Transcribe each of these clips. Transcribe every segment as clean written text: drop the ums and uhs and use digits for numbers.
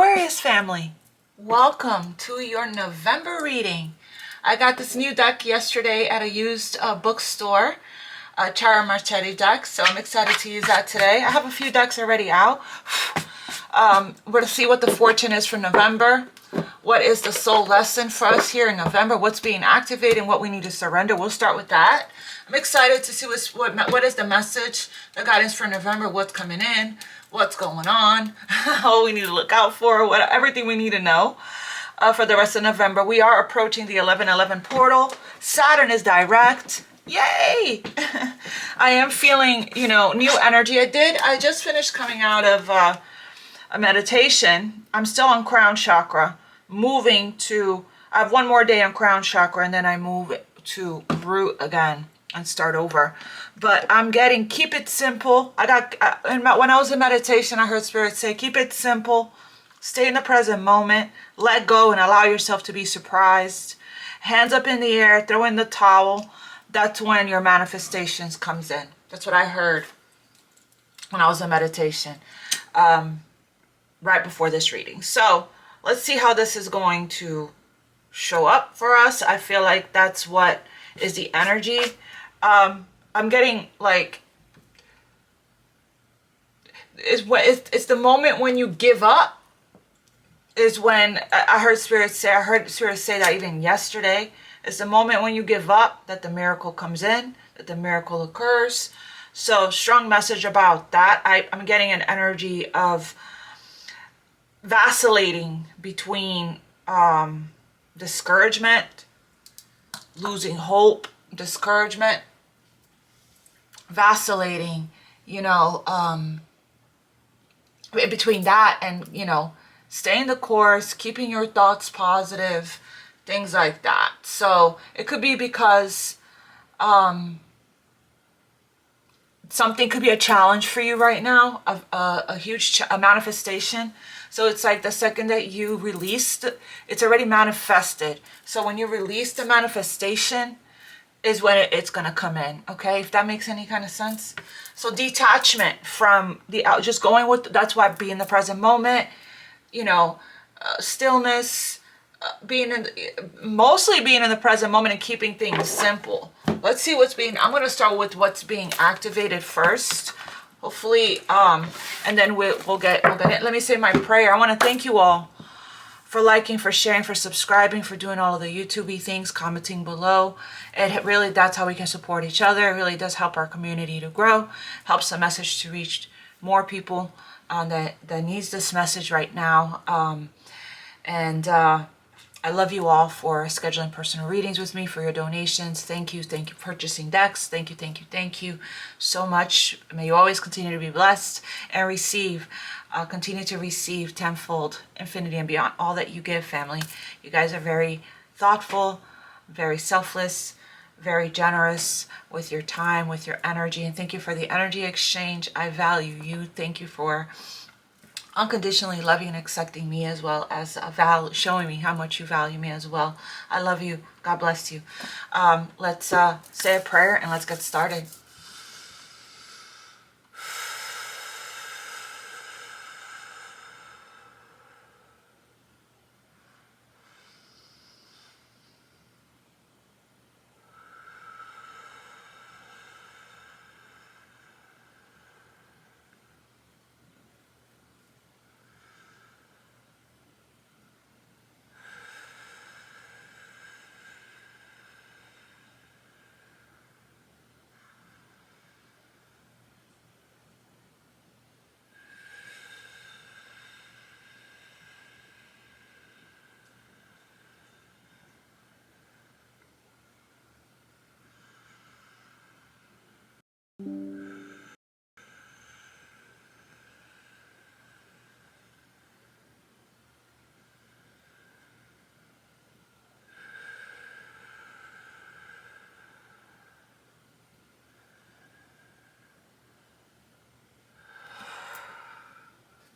Aquarius family, welcome to your November reading. I got this new deck yesterday at a used bookstore, a Tarot Marchetti deck, so I'm excited to use that today. I have a few decks already out. We're going to see what the fortune is for November. What is the soul lesson for us here in November? What's being activated and what we need to surrender? We'll start with that. I'm excited to see what is the message, the guidance for November, what's coming in, what's going on, what we need to look out for, everything we need to know for the rest of November. We are approaching the 11/11 portal. Saturn is direct. Yay! I am feeling, new energy. I just finished coming out of a meditation. I'm still on crown chakra, moving to, I have one more day on crown chakra and then I move to root again and start over. But I'm getting, keep it simple. When I was in meditation, I heard Spirit say, keep it simple, stay in the present moment, let go and allow yourself to be surprised. Hands up in the air, throw in the towel. That's when your manifestations comes in. That's what I heard when I was in meditation, right before this reading. So let's see how this is going to show up for us. I feel like that's what is the energy. I'm getting like, it's the moment when you give up is when I heard Spirit say that even yesterday. It's the moment when you give up that the miracle comes in, that the miracle occurs. So strong message about that. I'm getting an energy of vacillating between discouragement, losing hope, discouragement, vacillating, between that and, staying the course, keeping your thoughts positive, things like that. So it could be because something could be a challenge for you right now, a huge manifestation. So it's like the second that you released, it's already manifested. So when you release the manifestation is when it's going to come in. Okay, if that makes any kind of sense. So detachment from just going with, that's why be in the present moment, stillness, mostly being in the present moment and keeping things simple. Let's see I'm going to start with what's being activated first. Hopefully, and then we'll get it. Let me say my prayer. I want to thank you all for liking, for sharing, for subscribing, for doing all of the YouTube-y things, commenting below. That's how we can support each other. It really does help our community to grow, helps the message to reach more people that needs this message right now. I love you all for scheduling personal readings with me, for your donations. Thank you for purchasing decks. Thank you so much. May you always continue to be blessed and receive, continue to receive tenfold, infinity and beyond, all that you give, family. You guys are very thoughtful, very selfless, very generous with your time, with your energy, and thank you for the energy exchange. I value you. Thank you for unconditionally loving and accepting me, as well as showing me how much you value me as well. I love you. God bless you. Let's say a prayer and let's get started.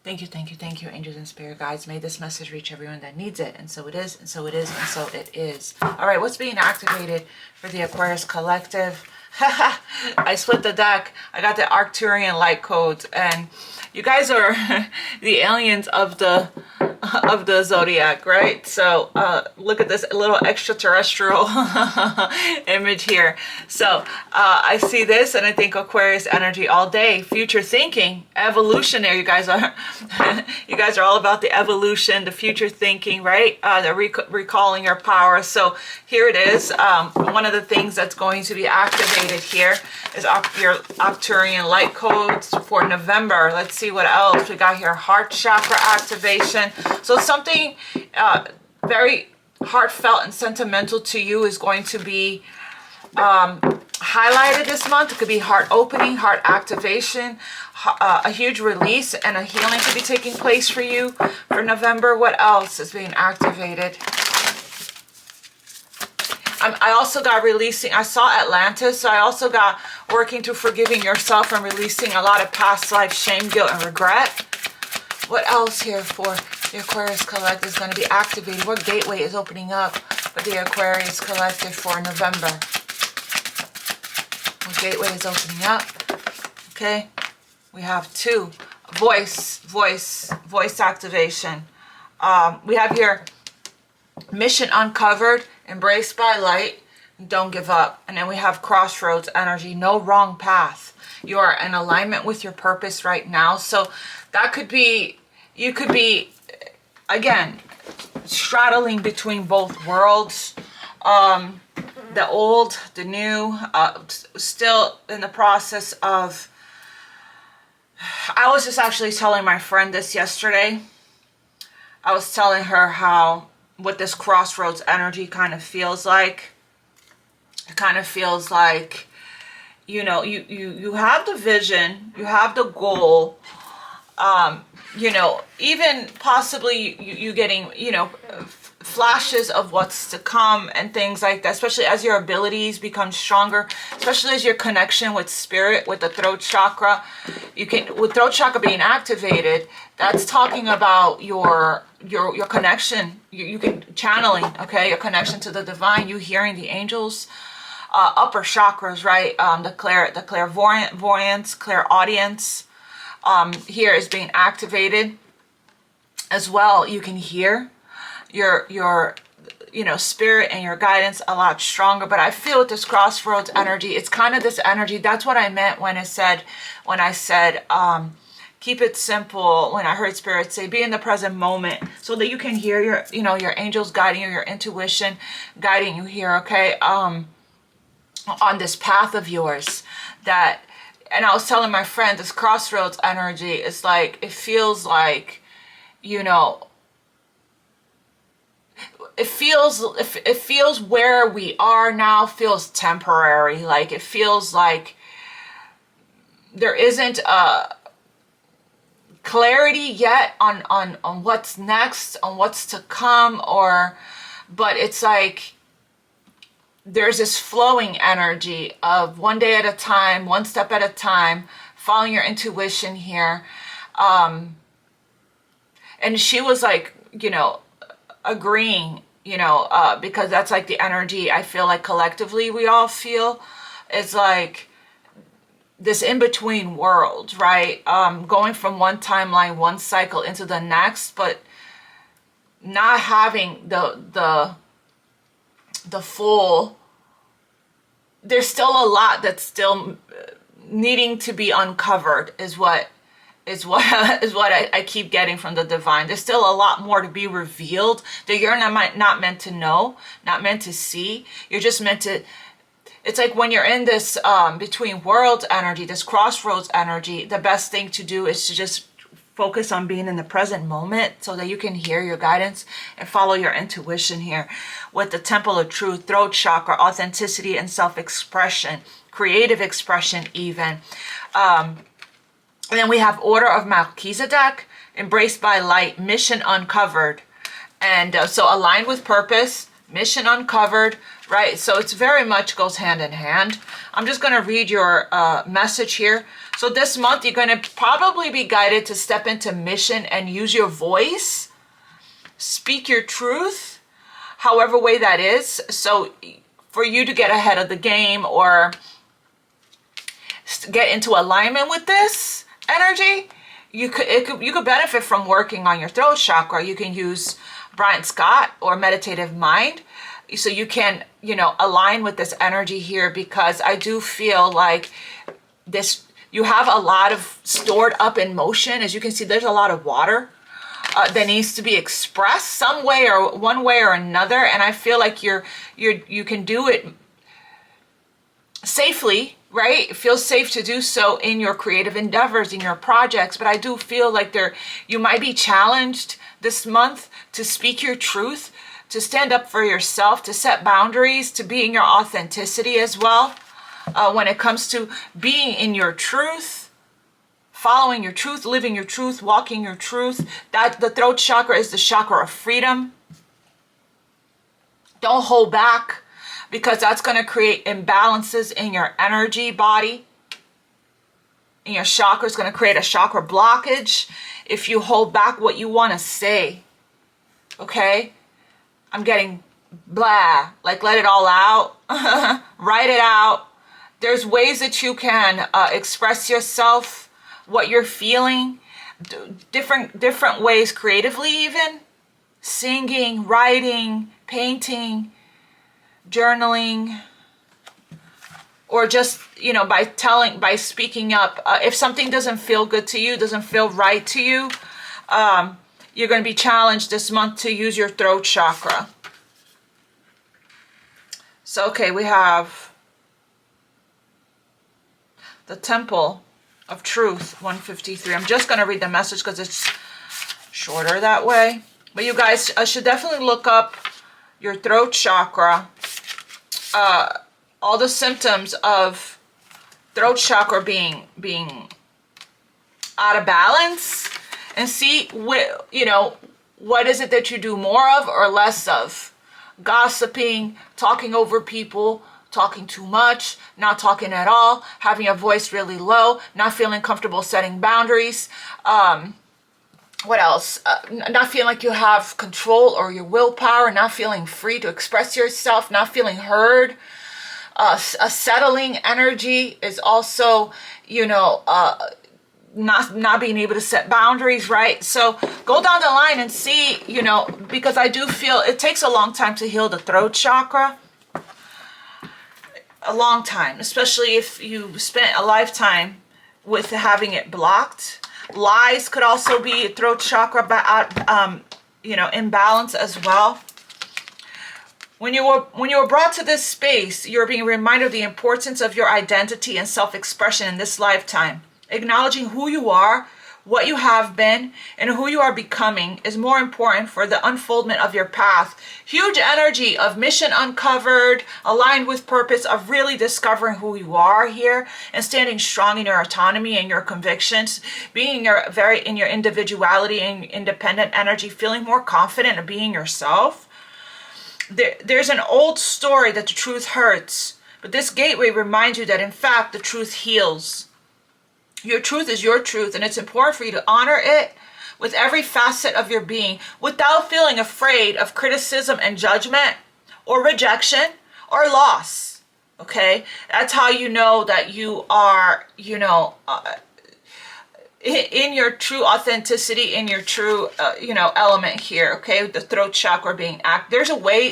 Thank you, angels and spirit guides. May this message reach everyone that needs it. And so it is, and so it is, and so it is. All right, what's being activated for the Aquarius Collective? I split the deck. I got the Arcturian light codes, and you guys are the aliens of the of the zodiac, right? So look at this little extraterrestrial image here. So I see this and I think Aquarius energy all day. Future thinking, evolutionary. You guys are you guys are all about the evolution, the future thinking, right? The recalling your power. So here it is. One of the things that's going to be activated here is your Arcturian light codes for November. Let's see what else we got here. Heart chakra activation. So something very heartfelt and sentimental to you is going to be highlighted this month. It could be heart opening, heart activation, a huge release and a healing could be taking place for you for November. What else is being activated? I also got releasing, I saw Atlantis, so I also got working to forgiving yourself and releasing a lot of past life shame, guilt, and regret. What else here for the Aquarius Collective is going to be activated? What gateway is opening up for the Aquarius Collective for November? What gateway is opening up? Okay, we have 2. Voice activation. We have here mission uncovered, embraced by light, don't give up. And then we have crossroads energy, no wrong path. You are in alignment with your purpose right now. So that could be, you could be, again, straddling between both worlds. The old, the new, still in the process of, I was just actually telling my friend this yesterday. I was telling her how, what this crossroads energy kind of feels like. It kind of feels like, you know, you have the vision, you have the goal, you know, even possibly you getting, you know, flashes of what's to come and things like that, especially as your abilities become stronger, especially as your connection with spirit, with the throat chakra. You can, with throat chakra being activated, that's talking about your connection. You can channeling, okay, your connection to the divine, you hearing the angels, upper chakras, right? The clairvoyance, clairaudience, here is being activated as well. You can hear your you know, spirit and your guidance a lot stronger. But I feel with this crossroads energy, it's kind of this energy. That's what I meant when I said keep it simple. When I heard spirit say be in the present moment, so that you can hear your, you know, your angels guiding you, your intuition guiding you here, okay, on this path of yours. That, and I was telling my friend, this crossroads energy is like, it feels like, you know, it feels where we are now feels temporary. Like it feels like there isn't a clarity yet on what's next, on what's to come, or, but it's like there's this flowing energy of one day at a time, one step at a time, following your intuition here. And she was like, you know, agreeing, you know, because that's like the energy I feel like collectively we all feel. It's like this in-between world, right? Going from one timeline, one cycle into the next, but not having the full, there's still a lot that's still needing to be uncovered is what I keep getting from the divine. There's still a lot more to be revealed that you're not meant to know, not meant to see. You're just meant to, it's like when you're in this between worlds energy, this crossroads energy, the best thing to do is to just focus on being in the present moment so that you can hear your guidance and follow your intuition here. With the temple of truth, throat chakra, authenticity and self-expression, creative expression even. And then we have Order of Melchizedek, embraced by light, mission uncovered. And so aligned with purpose, mission uncovered, right? So it's very much goes hand in hand. I'm just going to read your message here. So this month, you're going to probably be guided to step into mission and use your voice, speak your truth, however way that is. So for you to get ahead of the game or get into alignment with this energy, you could benefit from working on your throat chakra. You can use Brian Scott or Meditative Mind, so you can, you know, align with this energy here, because I do feel like this, you have a lot of stored up emotion. As you can see, there's a lot of water that needs to be expressed some way or one way or another, and I feel like you can do it safely, right? It feels safe to do so in your creative endeavors, in your projects. But I do feel like you might be challenged this month to speak your truth, to stand up for yourself, to set boundaries, to be in your authenticity as well. When it comes to being in your truth, following your truth, living your truth, walking your truth, that the throat chakra is the chakra of freedom. Don't hold back, because that's going to create imbalances in your energy body. And your chakra is going to create a chakra blockage if you hold back what you want to say. Okay? I'm getting blah. Like, let it all out. Write it out. There's ways that you can express yourself, what you're feeling. Different ways creatively even. Singing, writing, painting, journaling, or just, you know, by speaking up. If something doesn't feel good to you, doesn't feel right to you, you're going to be challenged this month to use your throat chakra. So, okay, we have the Temple of Truth, 153. I'm just going to read the message because it's shorter that way. But you guys should definitely look up your throat chakra, all the symptoms of throat chakra being out of balance, and see what, you know, what is it that you do more of or less of. Gossiping, talking over people, talking too much, not talking at all, having a voice really low, not feeling comfortable setting boundaries. What else? Not feeling like you have control or your willpower, not feeling free to express yourself, not feeling heard. A settling energy is also, you know, not being able to set boundaries, right? So go down the line and see, you know, because I do feel it takes a long time to heal the throat chakra. A long time, especially if you spent a lifetime with having it blocked. Lies could also be throat chakra, you know, imbalance as well. When you were brought to this space, you're being reminded of the importance of your identity and self-expression in this lifetime. Acknowledging who you are, what you have been, and who you are becoming is more important for the unfoldment of your path. Huge energy of mission uncovered, aligned with purpose, of really discovering who you are here and standing strong in your autonomy and your convictions, being in your individuality and independent energy, feeling more confident in being yourself. There's an old story that the truth hurts, but this gateway reminds you that in fact the truth heals. Your truth is your truth, and it's important for you to honor it with every facet of your being without feeling afraid of criticism and judgment or rejection or loss. Okay? That's how you know that you are, you know, in your true authenticity, in your true, you know, element here. Okay? The throat chakra being active.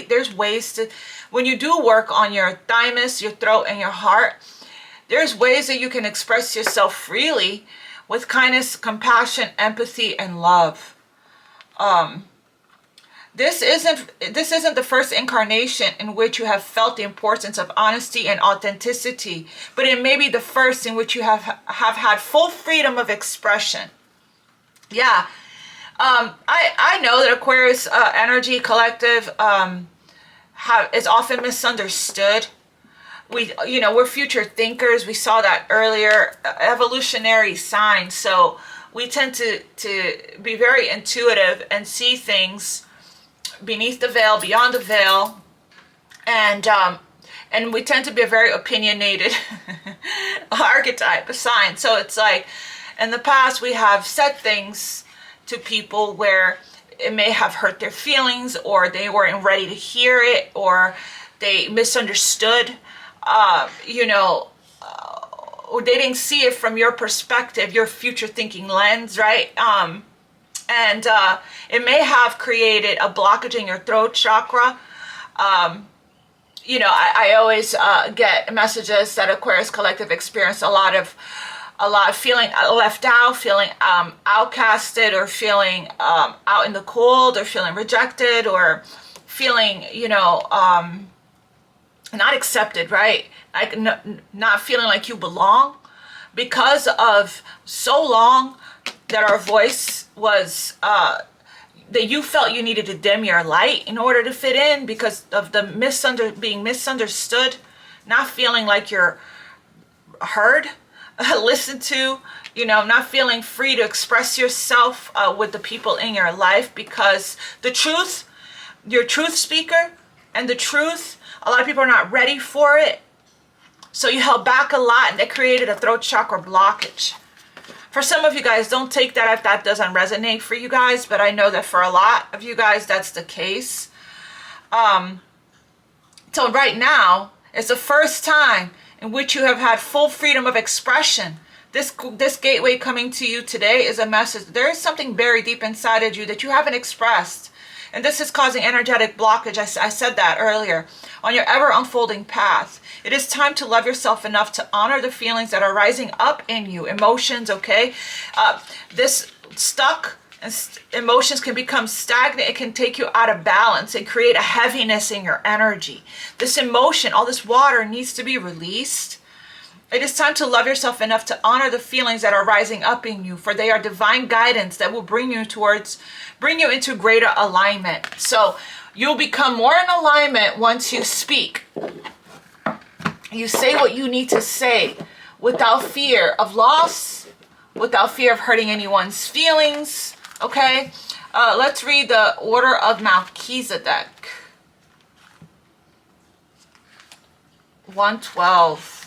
There's ways to, when you do work on your thymus, your throat, and your heart, there's ways that you can express yourself freely with kindness, compassion, empathy, and love. This isn't the first incarnation in which you have felt the importance of honesty and authenticity, but it may be the first in which you have had full freedom of expression. Yeah, I know that Aquarius energy collective is often misunderstood. We're future thinkers. We saw that earlier, evolutionary sign. So we tend to be very intuitive and see things beneath the veil, beyond the veil. And we tend to be a very opinionated archetype, a sign. So it's like, in the past, we have said things to people where it may have hurt their feelings, or they weren't ready to hear it, or they misunderstood or they didn't see it from your perspective, your future thinking lens, right? And it may have created a blockage in your throat chakra. You know, I always get messages that Aquarius Collective experience a lot of feeling left out, feeling outcasted, or feeling out in the cold, or feeling rejected, or feeling, you know, not accepted, right? Like not feeling like you belong, because of so long that our voice was that you felt you needed to dim your light in order to fit in, because of the being misunderstood, not feeling like you're heard, listened to, you know, not feeling free to express yourself with the people in your life, because the truth, your truth speaker, and the truth, a lot of people are not ready for it. So you held back a lot, and that created a throat chakra blockage. For some of you guys, don't take that if that doesn't resonate for you guys, but I know that for a lot of you guys, that's the case. So right now, it's the first time in which you have had full freedom of expression. This gateway coming to you today is a message. There is something buried deep inside of you that you haven't expressed. And this is causing energetic blockage. I said that earlier. On your ever unfolding path, it is time to love yourself enough to honor the feelings that are rising up in you. Emotions, okay? This stuck and emotions can become stagnant. It can take you out of balance and create a heaviness in your energy. This emotion, all this water, needs to be released. It is time to love yourself enough to honor the feelings that are rising up in you, for they are divine guidance that will bring you into greater alignment. So you'll become more in alignment once you speak. You say what you need to say without fear of loss, without fear of hurting anyone's feelings. Okay, let's read the order of Melchizedek. 112.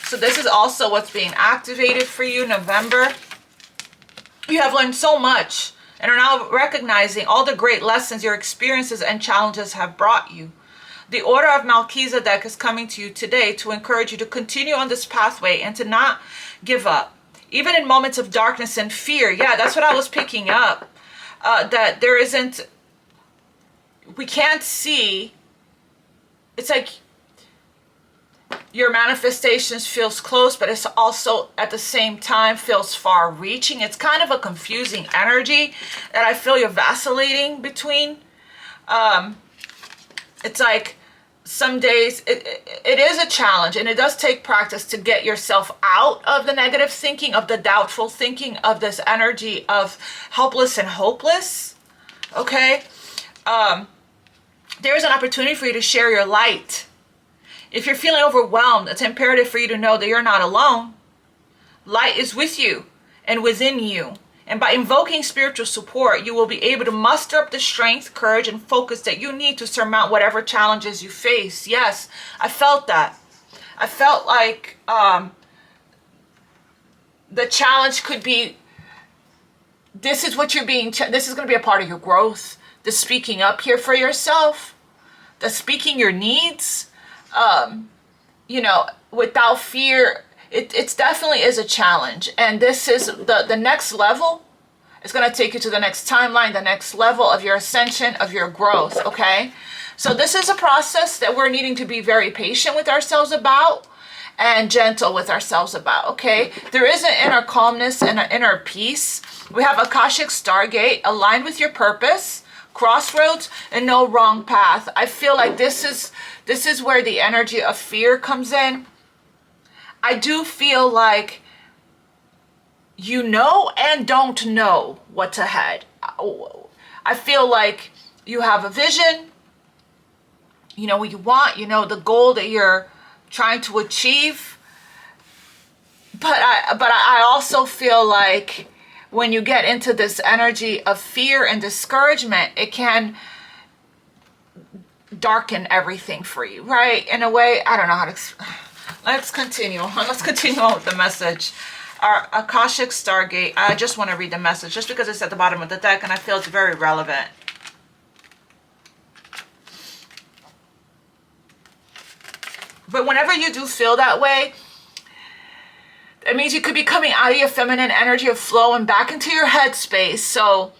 So this is also what's being activated for you, November. You have learned so much and are now recognizing all the great lessons your experiences and challenges have brought you. The order of Melchizedek is coming to you today to encourage you to continue on this pathway and to not give up. Even in moments of darkness and fear. Yeah, that's what I was picking up. That there isn't, we can't see, it's like your manifestations feels close, but it's also at the same time feels far reaching. It's kind of a confusing energy that I feel you're vacillating between. It's like some days it is a challenge, and it does take practice to get yourself out of the negative thinking, of the doubtful thinking, of this energy of helpless and hopeless. Okay? There's an opportunity for you to share your light. If you're feeling overwhelmed, it's imperative for you to know that you're not alone. Light is with you and within you. And by invoking spiritual support, you will be able to muster up the strength, courage, and focus that you need to surmount whatever challenges you face. Yes, I felt that. I felt like the challenge could be, this is what you're being, this is going to be a part of your growth. The speaking up here for yourself, the speaking your needs, you know, without fear. It definitely is a challenge. And this is the next level. It's going to take you to the next timeline, the next level of your ascension, of your growth, okay? So this is a process that we're needing to be very patient with ourselves about and gentle with ourselves about, okay? There is an inner calmness and an inner peace. We have Akashic Stargate aligned with your purpose, crossroads, and no wrong path. I feel like this is where the energy of fear comes in. I do feel like you know and don't know what's ahead. I feel like you have a vision, you know what you want, you know the goal that you're trying to achieve. But I also feel like when you get into this energy of fear and discouragement, it can darken everything for you, right? In a way, I don't know how to... Let's continue. Let's continue on with the message. Our Akashic Stargate. I just want to read the message just because it's at the bottom of the deck and I feel it's very relevant. But whenever you do feel that way, it means you could be coming out of your feminine energy of flow and back into your headspace. So,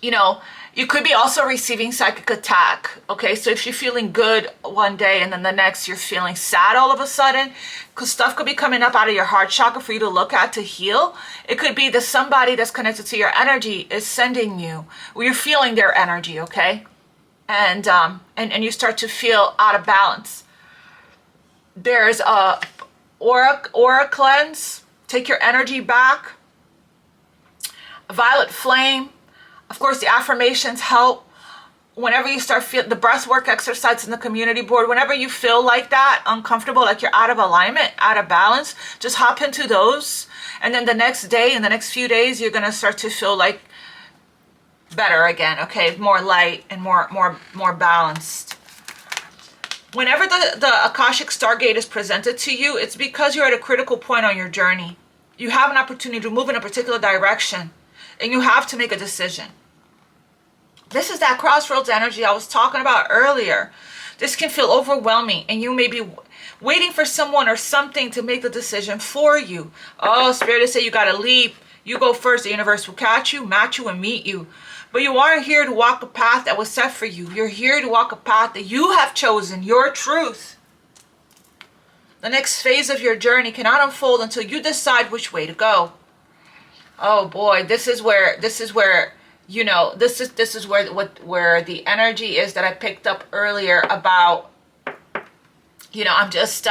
you know, you could be also receiving psychic attack. Okay, so if you're feeling good one day and then the next you're feeling sad all of a sudden, because stuff could be coming up out of your heart chakra for you to look at to heal. It could be that somebody that's connected to your energy is sending you, or you're feeling their energy, okay? And you start to feel out of balance. There's a aura cleanse, take your energy back. A violet flame. Of course, the affirmations help. Whenever you start feeling the breath work exercise in the community board, whenever you feel like that, uncomfortable, like you're out of alignment, out of balance, just hop into those. And then the next day, in the next few days, you're going to start to feel like better again, okay? More light and more balanced. Whenever the Akashic Stargate is presented to you, it's because you're at a critical point on your journey. You have an opportunity to move in a particular direction, and you have to make a decision. This is that crossroads energy I was talking about earlier. This can feel overwhelming, and you may be waiting for someone or something to make the decision for you. Oh, Spirit is saying you got to leap. You go first. The universe will catch you, match you, and meet you. But you aren't here to walk a path that was set for you. You're here to walk a path that you have chosen, your truth. The next phase of your journey cannot unfold until you decide which way to go. Oh boy, this is where you know, this is where the energy is that I picked up earlier about, you know, I'm just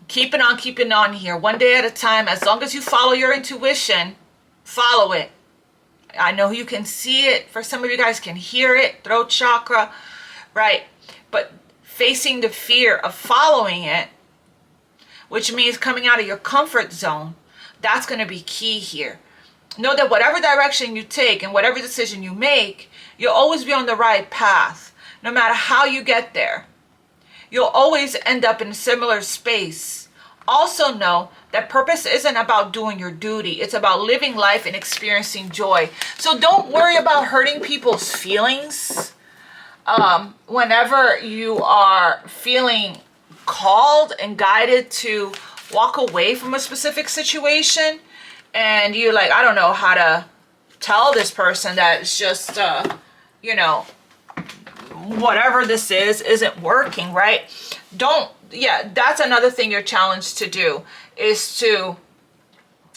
keeping on here, one day at a time. As long as you follow your intuition, follow it. I know you can see it. For some of you guys can hear it, throat chakra, right? But facing the fear of following it, which means coming out of your comfort zone, that's going to be key here. Know that whatever direction you take and whatever decision you make, you'll always be on the right path. No matter how you get there, you'll always end up in a similar space. Also know that purpose isn't about doing your duty. It's about living life and experiencing joy. So don't worry about hurting people's feelings. Whenever you are feeling called and guided to walk away from a specific situation, and you're like, I don't know how to tell this person that it's just, you know, whatever this isn't working, right? That's another thing you're challenged to do, is to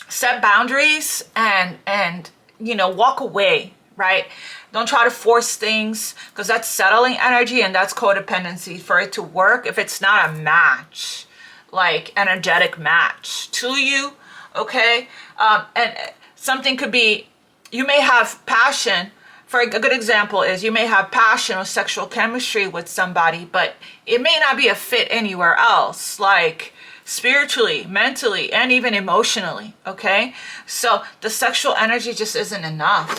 set boundaries and you know, walk away, right? Don't try to force things, because that's settling energy and that's codependency. For it to work, if it's not a match, like energetic match to you, okay? And something could be, you may have passion. For a good example is, you may have passion or sexual chemistry with somebody, but it may not be a fit anywhere else, like spiritually, mentally, and even emotionally, okay? So the sexual energy just isn't enough.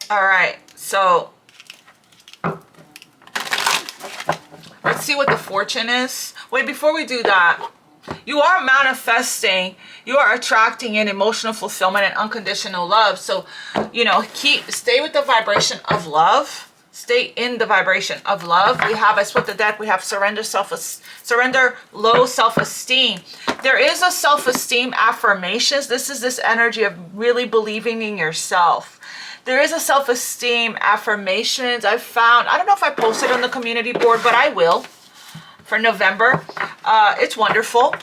All right, so let's see what the fortune is. Wait, before we do that, you are manifesting, you are attracting in emotional fulfillment and unconditional love. So, you know, stay with the vibration of love. Stay in the vibration of love. We have, I split the deck, we have surrender, low self-esteem. There is a self-esteem affirmations. This is this energy of really believing in yourself. There is a self-esteem affirmations I found. I don't know if I posted on the community board, but I will. For November. It's wonderful.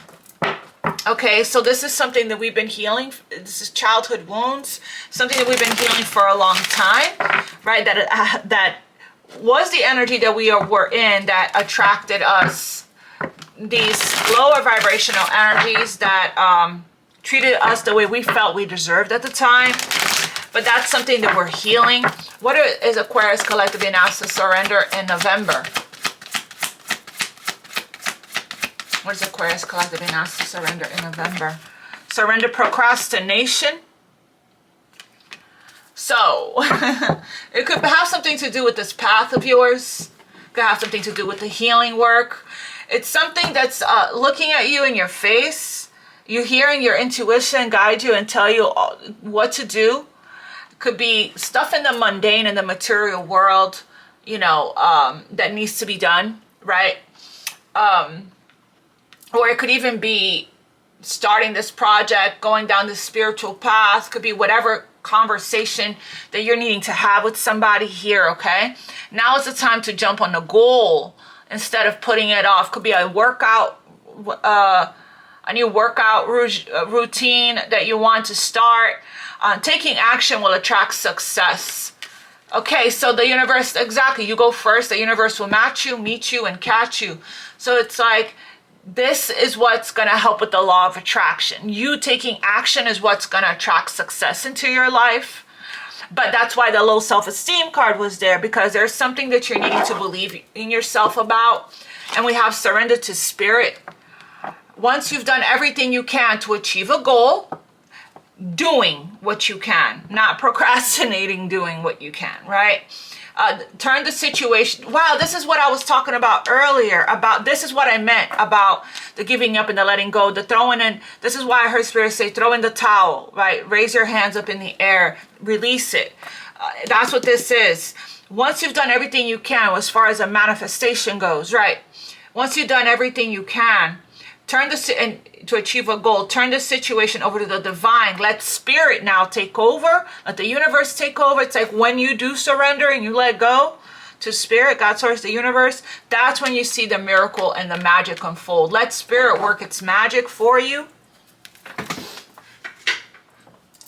Okay, so this is something that we've been healing. This is childhood wounds, something that we've been healing for a long time, right? That was the energy that we were in that attracted us these lower vibrational energies that treated us the way we felt we deserved at the time. But that's something that we're healing. What is Aquarius Collective being asked to surrender in November? What is Aquarius Collective being asked to surrender in November? Surrender procrastination. So, it could have something to do with this path of yours. It could have something to do with the healing work. It's something that's looking at you in your face. You're hearing your intuition guide you and tell you what to do. It could be stuff in the mundane, in the material world. you know, that needs to be done, right? Or it could even be starting this project, going down this spiritual path, could be whatever conversation that you're needing to have with somebody here, okay? Now is the time to jump on the goal instead of putting it off. Could be a workout, a new workout routine that you want to start. Taking action will attract success. Okay, so the universe, exactly, you go first, the universe will match you, meet you, and catch you. So it's like, this is what's going to help with the law of attraction. You taking action is what's going to attract success into your life. But that's why the low self-esteem card was there, because there's something that you're needing to believe in yourself about. And we have surrender to spirit. Once you've done everything you can to achieve a goal, doing what you can, not procrastinating, doing what you can, right? Turn the situation. Wow, this is what I was talking about earlier. This is what I meant about the giving up and the letting go, the throwing in. This is why I heard Spirit say, throw in the towel, right? Raise your hands up in the air, release it. That's what this is. Once you've done everything you can, as far as a manifestation goes, right? Once you've done everything you can, to achieve a goal, turn the situation over to the divine. Let spirit now take over. Let the universe take over. It's like when you do surrender and you let go to spirit, God, source, the universe, that's when you see the miracle and the magic unfold. Let spirit work its magic for you.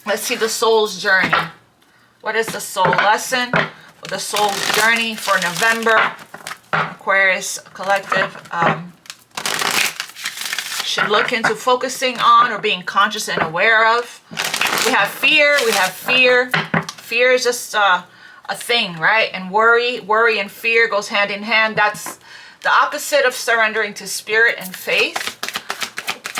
Let's see the soul's journey. What is the soul lesson for the soul's journey for November? Aquarius collective. Should look into focusing on or being conscious and aware of. We have fear. Fear is just a thing, right? And worry and fear goes hand in hand. That's the opposite of surrendering to spirit and faith.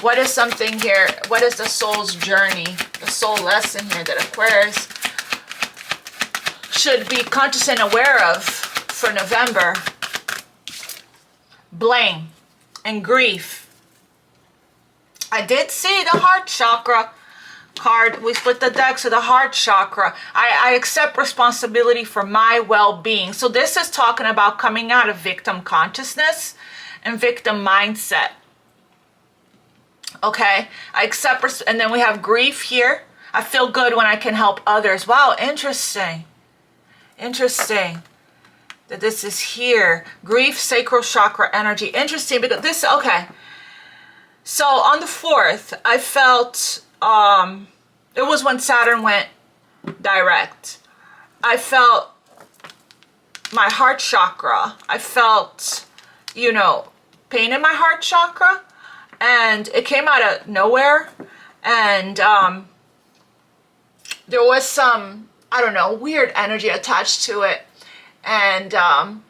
What is something here? What is the soul's journey, the soul lesson here that Aquarius should be conscious and aware of for November? Blame and grief. I did see the heart chakra card. We split the deck, so the heart chakra. I accept responsibility for my well-being. So this is talking about coming out of victim consciousness and victim mindset. Okay, I accept, and then we have grief here. I feel good when I can help others. Wow, interesting. Interesting that this is here. Grief, sacral chakra energy. Interesting because this, okay. So on the 4th, I felt, it was when Saturn went direct. I felt my heart chakra. I felt, you know, pain in my heart chakra. And it came out of nowhere. And there was some, I don't know, weird energy attached to it. And all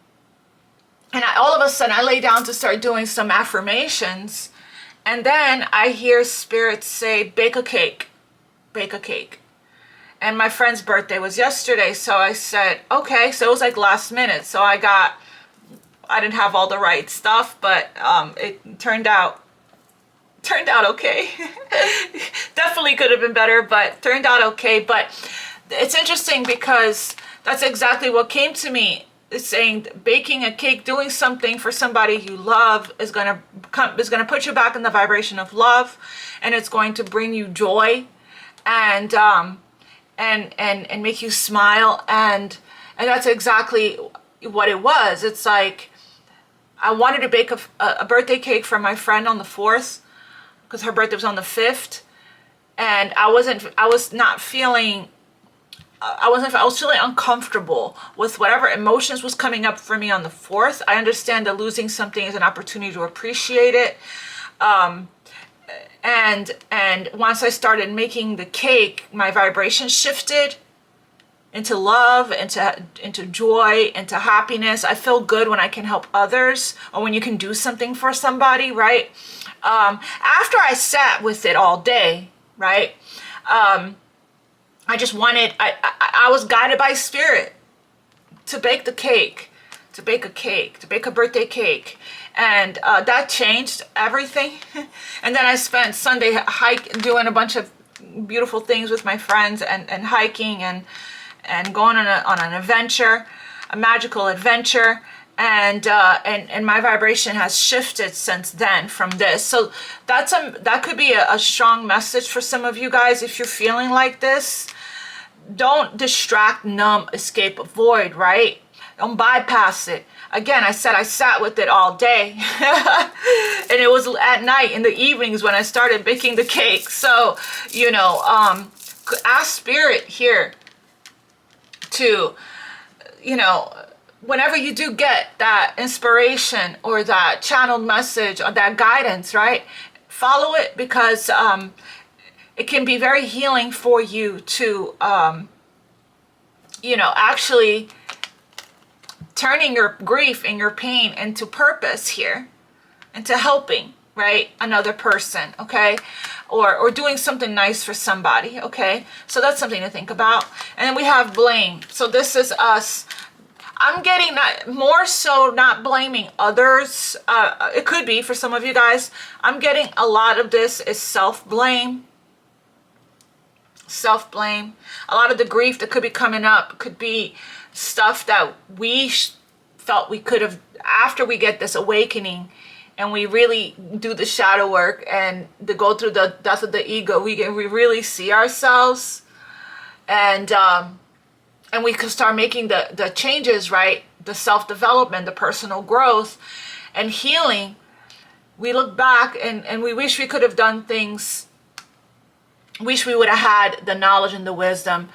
of a sudden, I lay down to start doing some affirmations. And then I hear spirit say, bake a cake, bake a cake. And my friend's birthday was yesterday. So I said, okay. So it was like last minute. So I didn't have all the right stuff, but it turned out okay. Definitely could have been better, but turned out okay. But it's interesting because that's exactly what came to me. It's saying baking a cake, doing something for somebody you love is gonna put you back in the vibration of love, and it's going to bring you joy, and make you smile, and that's exactly what it was. It's like I wanted to bake a birthday cake for my friend on the 4th because her birthday was on the 5th, and I was feeling uncomfortable with whatever emotions was coming up for me on the 4th. I understand that losing something is an opportunity to appreciate it. And once I started making the cake, my vibration shifted into love, into joy, into happiness. I feel good when I can help others or when you can do something for somebody, right? After I sat with it all day, right? I just wanted, I was guided by spirit to bake the cake, to bake a birthday cake. And that changed everything. And then I spent Sunday doing a bunch of beautiful things with my friends and hiking and going on an adventure. a magical adventure. And my vibration has shifted since then from this. So that could be a strong message for some of you guys. If you're feeling like this, don't distract, numb, escape, avoid, right? Don't bypass it. Again, I said I sat with it all day. And it was at night in the evenings when I started baking the cake. So, you know, ask Spirit here to, you know, whenever you do get that inspiration or that channeled message or that guidance, right? Follow it, because it can be very healing for you to, you know, actually turning your grief and your pain into purpose here, into helping, right, another person, okay, or doing something nice for somebody, okay. So that's something to think about. And then we have blame. So this is us. I'm getting that more so not blaming others. It could be for some of you guys. I'm getting a lot of this is self-blame. Self-blame. A lot of the grief that could be coming up could be stuff that we felt we could have, after we get this awakening and we really do the shadow work and to go through the death of the ego, we really see ourselves, and we can start making the changes, right? The self-development, the personal growth and healing. We look back and we wish we could have done things, wish we would have had the knowledge and the wisdom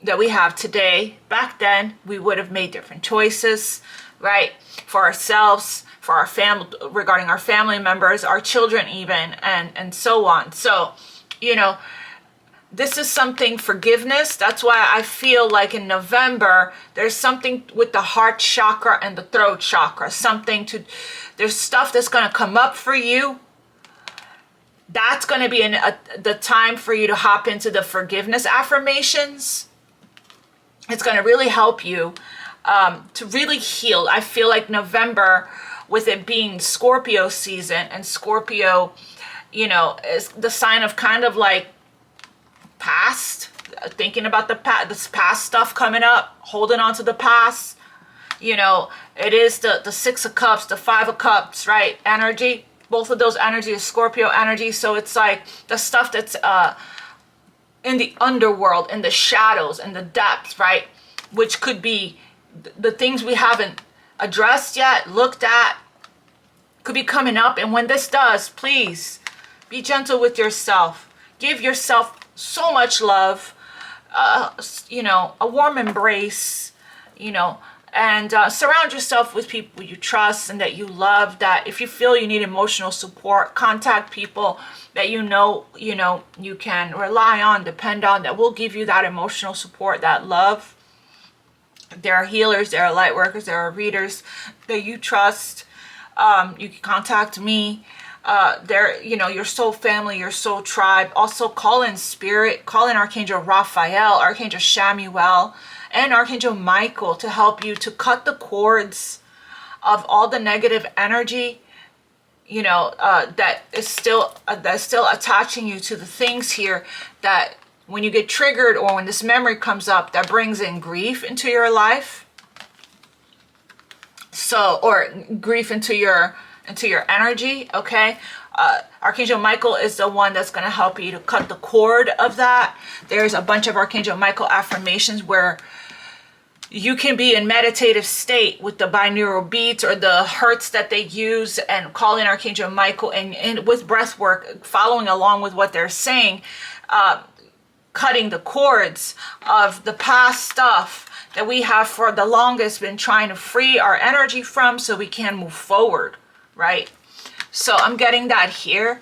that we have today. Back then, we would have made different choices, right? For ourselves, for our family, regarding our family members, our children even, and so on. So, you know, this is something, forgiveness. That's why I feel like in November, there's something with the heart chakra and the throat chakra. There's stuff that's going to come up for you. That's going to be the time for you to hop into the forgiveness affirmations. It's going to really help you to really heal. I feel like November, with it being Scorpio season, and Scorpio, you know, is the sign of kind of like past, thinking about this past stuff coming up, holding on to the past. You know, it is the Six of Cups, the Five of Cups, right? Energy. Both of those energies, Scorpio energy. So it's like the stuff that's in the underworld, in the shadows, in the depths, right? Which could be the things we haven't addressed yet, looked at, could be coming up. And when this does, please be gentle with yourself. Give yourself so much love, you know, a warm embrace, you know, and surround yourself with people you trust and that you love. That if you feel you need emotional support, contact people that you know you can rely on, depend on, that will give you that emotional support, that love. There are healers, there are light workers, there are readers that you trust. You can contact me. You know, your soul family, your soul tribe. Also call in spirit, call in Archangel Raphael, Archangel Shamuel, and Archangel Michael to help you to cut the cords of all the negative energy, you know, that is still attaching you to the things here that when you get triggered or when this memory comes up, that brings in grief into your life. So, or grief into your energy, okay? Archangel Michael is the one that's going to help you to cut the cord of that. There's a bunch of Archangel Michael affirmations where you can be in meditative state with the binaural beats or the hertz that they use, and call in Archangel Michael and with breath work, following along with what they're saying, cutting the cords of the past stuff that we have for the longest been trying to free our energy from, so we can move forward, right? So I'm getting that here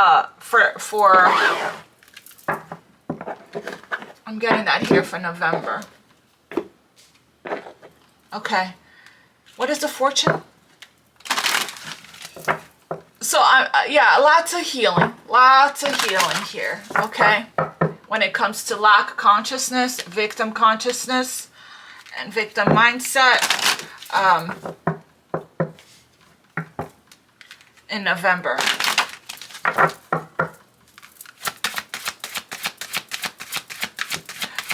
I'm getting that here for November. Okay, what is the fortune? So yeah, lots of healing here, okay? When it comes to lack consciousness, victim consciousness, and victim mindset, in November.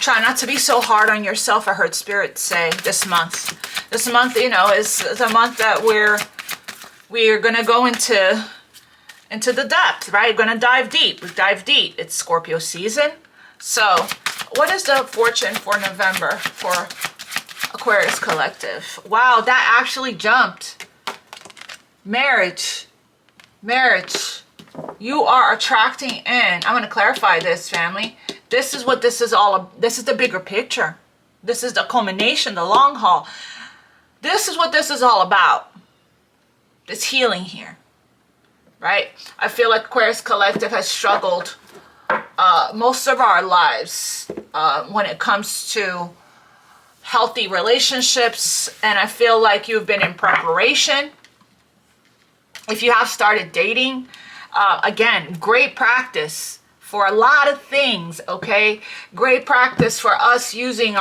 Try not to be so hard on yourself, I heard Spirit say this month. This month, you know, is the month that we're going to go into the depth, right? We're going to dive deep. We dive deep. It's Scorpio season. So what is the fortune for November for Aquarius Collective? Wow, that actually jumped. Marriage. Marriage. You are attracting in. I'm going to clarify this, family. This is what this is all about. This is the bigger picture. This is the culmination, the long haul. This is what this is all about. It's healing here, right? I feel like Aquarius Collective has struggled most of our lives when it comes to healthy relationships, and I feel like you've been in preparation. If you have started dating, again, great practice for a lot of things, okay? Great practice for us using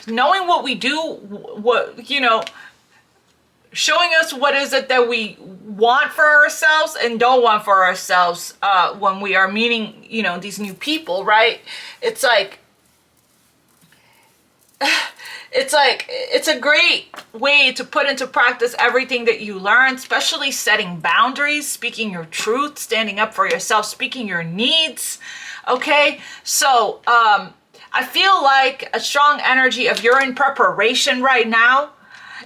knowing what we do, what, you know, showing us what is it that we want for ourselves and don't want for ourselves when we are meeting, you know, these new people, right? It's a great way to put into practice everything that you learn, especially setting boundaries, speaking your truth, standing up for yourself, speaking your needs. Okay, so I feel like a strong energy of you're in preparation right now.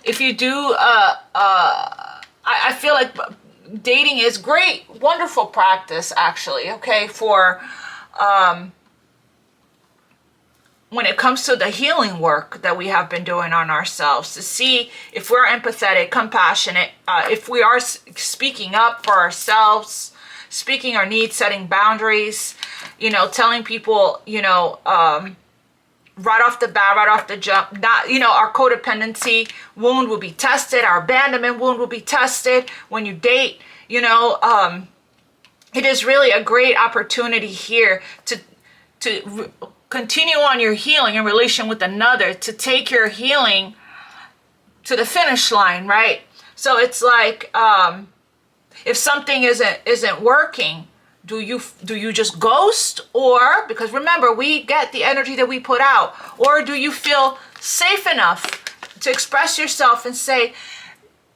If you do, I feel like dating is great, wonderful practice actually, okay, for when it comes to the healing work that we have been doing on ourselves, to see if we're empathetic, compassionate, if we are speaking up for ourselves, speaking our needs, setting boundaries, you know, telling people, you know, right off the bat, right off the jump, not, you know, our codependency wound will be tested, our abandonment wound will be tested when you date, you know. It is really a great opportunity here to continue on your healing in relation with another, to take your healing to the finish line, right? So it's like, if something isn't working, do you just ghost? Or, because remember, we get the energy that we put out, or do you feel safe enough to express yourself and say,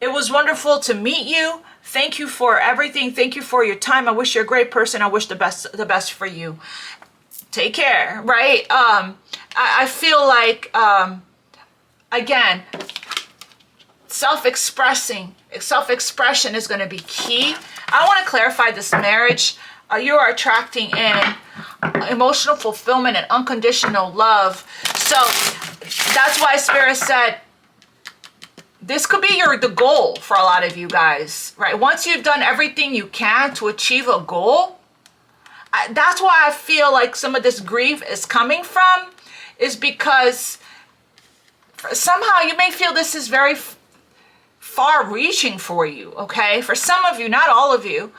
it was wonderful to meet you, thank you for everything, thank you for your time, I wish you're a great person, I wish the best for you, take care, right? I feel like, again, self-expression is going to be key. I want to clarify this marriage. You are attracting in emotional fulfillment and unconditional love. So that's why Spirit said this could be the goal for a lot of you guys, right? Once you've done everything you can to achieve a goal, that's why I feel like some of this grief is coming from, is because somehow you may feel this is very far reaching for you, okay? For some of you, not all of you,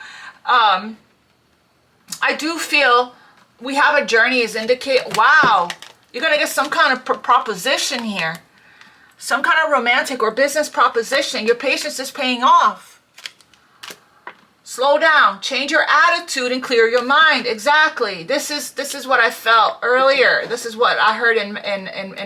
I do feel we have a journey is indicate, wow, you're going to get some kind of proposition here, some kind of romantic or business proposition. Your patience is paying off. Slow down, change your attitude and clear your mind. Exactly. This is what I felt earlier. This is what I heard in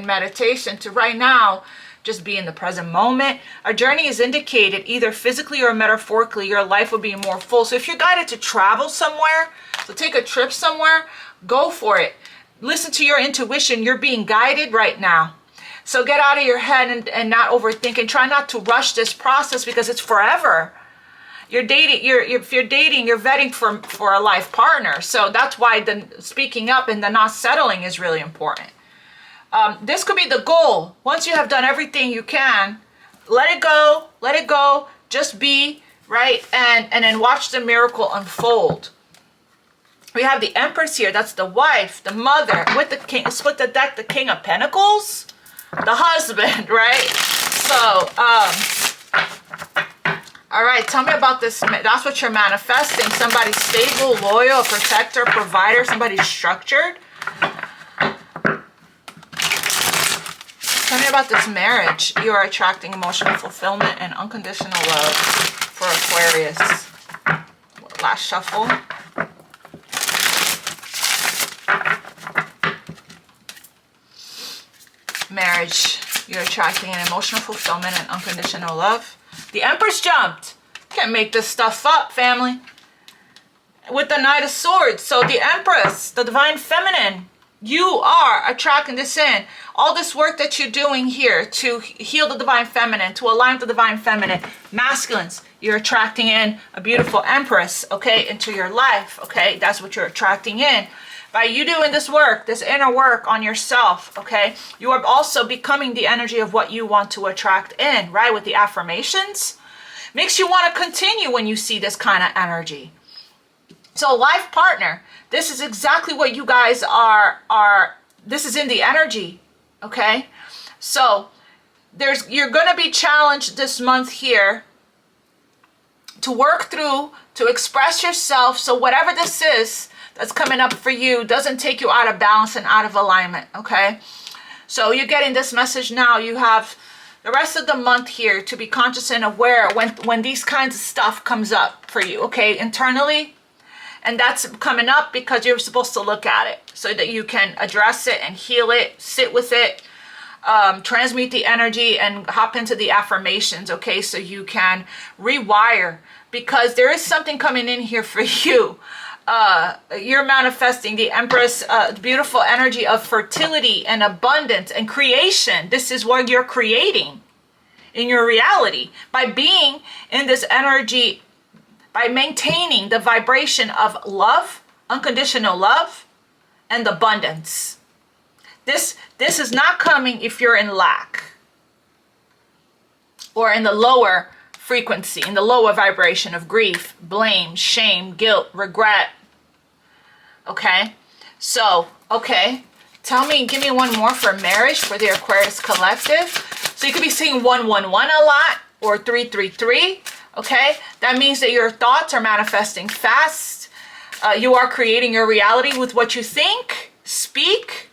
meditation, to right now just be in the present moment. A journey is indicated either physically or metaphorically. Your life will be more full. So if you're guided to travel somewhere, so take a trip somewhere, go for it. Listen to your intuition. You're being guided right now. So get out of your head and not overthink, and try not to rush this process because it's forever. You're dating, if you're dating, you're vetting for a life partner. So that's why the speaking up and the not settling is really important. This could be the goal. Once you have done everything you can, let it go, just be, right? And then watch the miracle unfold. We have the Empress here. That's the wife, the mother, with the king, split the deck, the King of Pentacles, the husband, right? So, all right, tell me about this. That's what you're manifesting. Somebody stable, loyal, a protector, provider, somebody structured. Tell me about this marriage. You are attracting emotional fulfillment and unconditional love for Aquarius. Last shuffle. marriage. You're attracting an emotional fulfillment and unconditional love. The Empress jumped. Can't make this stuff up, family. With the Knight of Swords. So the Empress, the Divine Feminine, you are attracting this in. All this work that you're doing here to heal the Divine Feminine, to align with the Divine Feminine, masculines, you're attracting in a beautiful Empress, okay, into your life, okay? That's what you're attracting in. By you doing this work, this inner work on yourself, okay, you are also becoming the energy of what you want to attract in, right? With the affirmations. Makes you want to continue when you see this kind of energy. So life partner, this is exactly what you guys are this is in the energy, okay? So you're going to be challenged this month here to work through, to express yourself. So whatever this is that's coming up for you doesn't take you out of balance and out of alignment, okay? So you're getting this message now. You have the rest of the month here to be conscious and aware when these kinds of stuff comes up for you, okay, internally. And that's coming up because you're supposed to look at it so that you can address it and heal it, sit with it, transmute the energy and hop into the affirmations, okay, so you can rewire, because there is something coming in here for you. You're manifesting the Empress, beautiful energy of fertility and abundance and creation. This is what you're creating in your reality by being in this energy, by maintaining the vibration of love, unconditional love, and abundance. This is not coming if you're in lack or in the lower frequency, in the lower vibration of grief, blame, shame, guilt, regret. Okay? So, okay. Give me one more for marriage for the Aquarius collective. So you could be seeing 111 a lot or 333. Okay? That means that your thoughts are manifesting fast. You are creating your reality with what you think, speak.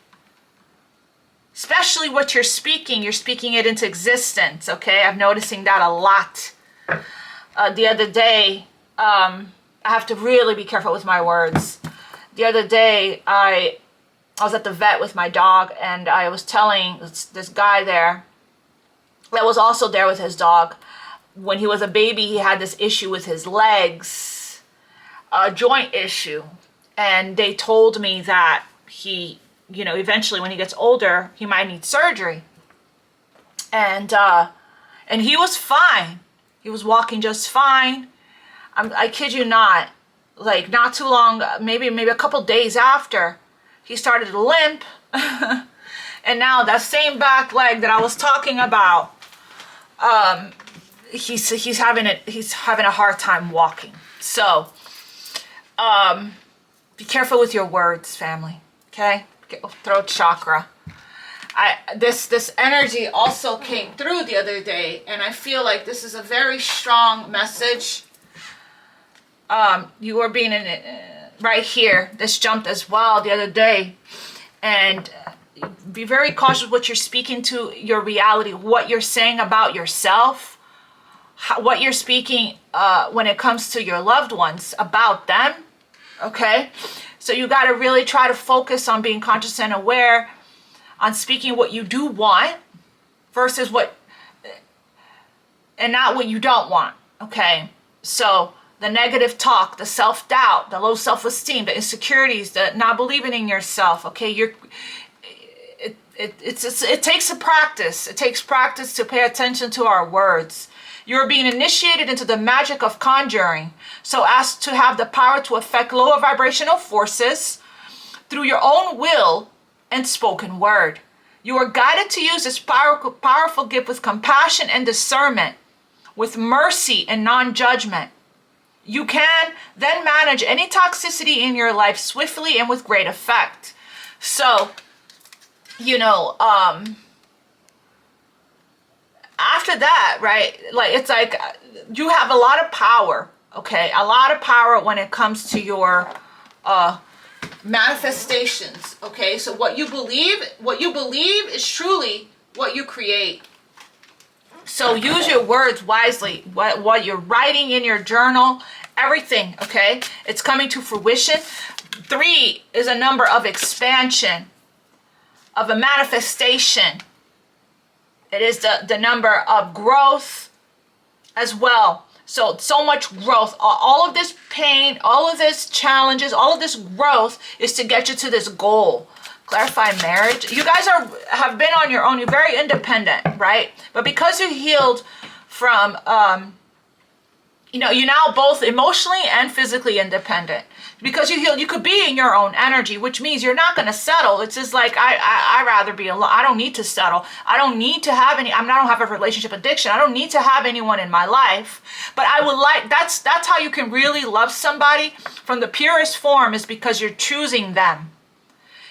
Especially what you're speaking it into existence, okay? I'm noticing that a lot. The other day, I have to really be careful with my words. The other day, I was at the vet with my dog, and I was telling this guy there that was also there with his dog. When he was a baby, he had this issue with his legs, a joint issue. And they told me that he, eventually when he gets older, he might need surgery. And he was fine. He was walking just fine. I kid you not, like not too long, maybe a couple days after, he started to limp. And now that same back leg that I was talking about, he's having a hard time walking. So be careful with your words, family. Okay? Throat chakra. This energy also came through the other day, and I feel like this is a very strong message. You are being in it right here. This jumped as well the other day, and be very cautious what you're speaking to your reality, what you're saying about yourself, what you're speaking when it comes to your loved ones about them. Okay, so you got to really try to focus on being conscious and aware, on speaking what you do want versus and not what you don't want. Okay, so the negative talk, the self-doubt, the low self-esteem, the insecurities, the not believing in yourself. Okay, it takes a practice. It takes practice to pay attention to our words. You're being initiated into the magic of conjuring, so as to have the power to affect lower vibrational forces through your own will and spoken word. You are guided to use this powerful gift with compassion and discernment, with mercy and non-judgment. You can then manage any toxicity in your life swiftly and with great effect. So, after that, right, like it's like you have a lot of power, okay? A lot of power when it comes to your manifestations, okay? So what you believe is truly what you create. So use your words wisely. What you're writing in your journal, everything, okay? It's coming to fruition. 3 is a number of expansion, of a manifestation, It is the number of growth as well. So much growth. All of this pain, all of this challenges, all of this growth is to get you to this goal. Clarify marriage. You guys have been on your own. You're very independent, right? But because you healed from, you're now both emotionally and physically independent. Because you healed, you could be in your own energy, which means you're not going to settle. It's just like, I'd rather be alone. I don't need to settle. I don't need to have I don't have a relationship addiction. I don't need to have anyone in my life. But I would like, that's how you can really love somebody from the purest form, is because you're choosing them.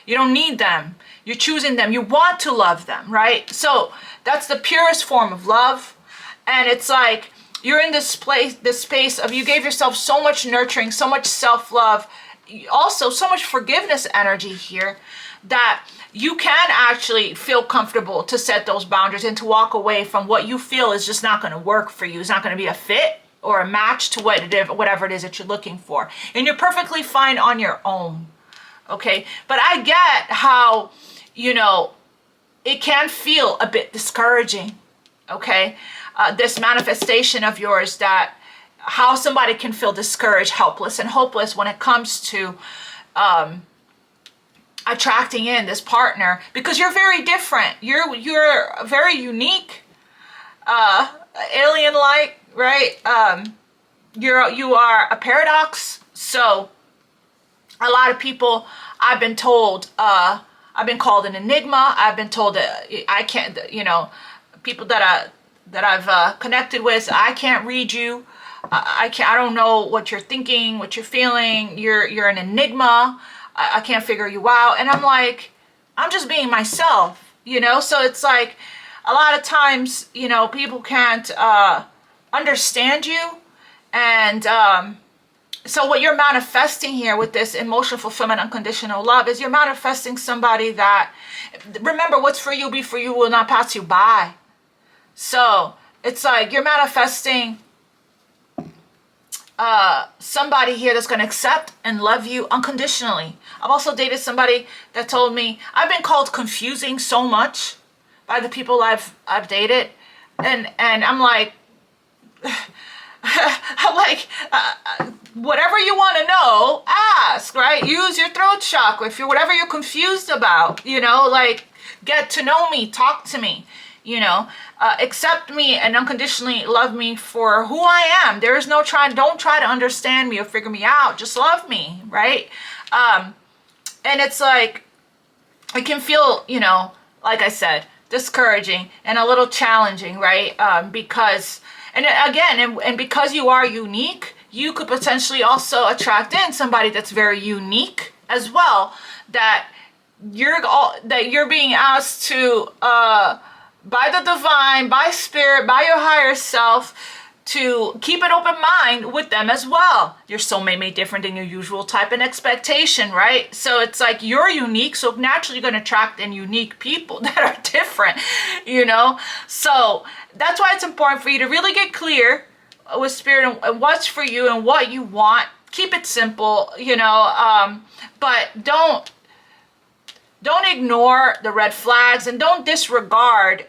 You don't need them. You're choosing them. You want to love them, right? So that's the purest form of love. And it's like, you're in this space of, you gave yourself so much nurturing, so much self-love, also so much forgiveness energy here, that you can actually feel comfortable to set those boundaries and to walk away from what you feel is just not going to work for you. It's not going to be a fit or a match to whatever it is that you're looking for. And you're perfectly fine on your own. Okay. But I get how, it can feel a bit discouraging. Okay. This manifestation of yours, that how somebody can feel discouraged, helpless, and hopeless when it comes to attracting in this partner, because you're very different. You're very unique, alien-like, right? You are a paradox. So a lot of people, I've been told, I've been called an enigma. I've been told that I can't, people that I've connected with, I can't read you. I don't know what you're thinking, what you're feeling. You're an enigma. I can't figure you out. And I'm like, I'm just being myself, So it's like, a lot of times, people can't understand you. And so what you're manifesting here with this emotional fulfillment, unconditional love, is you're manifesting somebody that, remember, what's for you, be for you, will not pass you by. So it's like you're manifesting somebody here that's going to accept and love you unconditionally. I've also dated somebody that told me, I've been called confusing so much by the people I've dated. And I'm like, whatever you want to know, ask, right? Use your throat chakra. If whatever you're confused about, get to know me, talk to me. Accept me and unconditionally love me for who I am. There is no don't try to understand me or figure me out. Just love me, right? And it's like, it can feel, like I said, discouraging and a little challenging, right? Because, and again, and because you are unique, you could potentially also attract in somebody that's very unique as well, that you're being asked to, by the divine, by spirit, by your higher self, to keep an open mind with them as well. Your soulmate may be different than your usual type and expectation, right? So it's like, you're unique, so naturally you're going to attract in unique people that are different, So that's why it's important for you to really get clear with spirit and what's for you and what you want. Keep it simple, but don't ignore the red flags, and don't disregard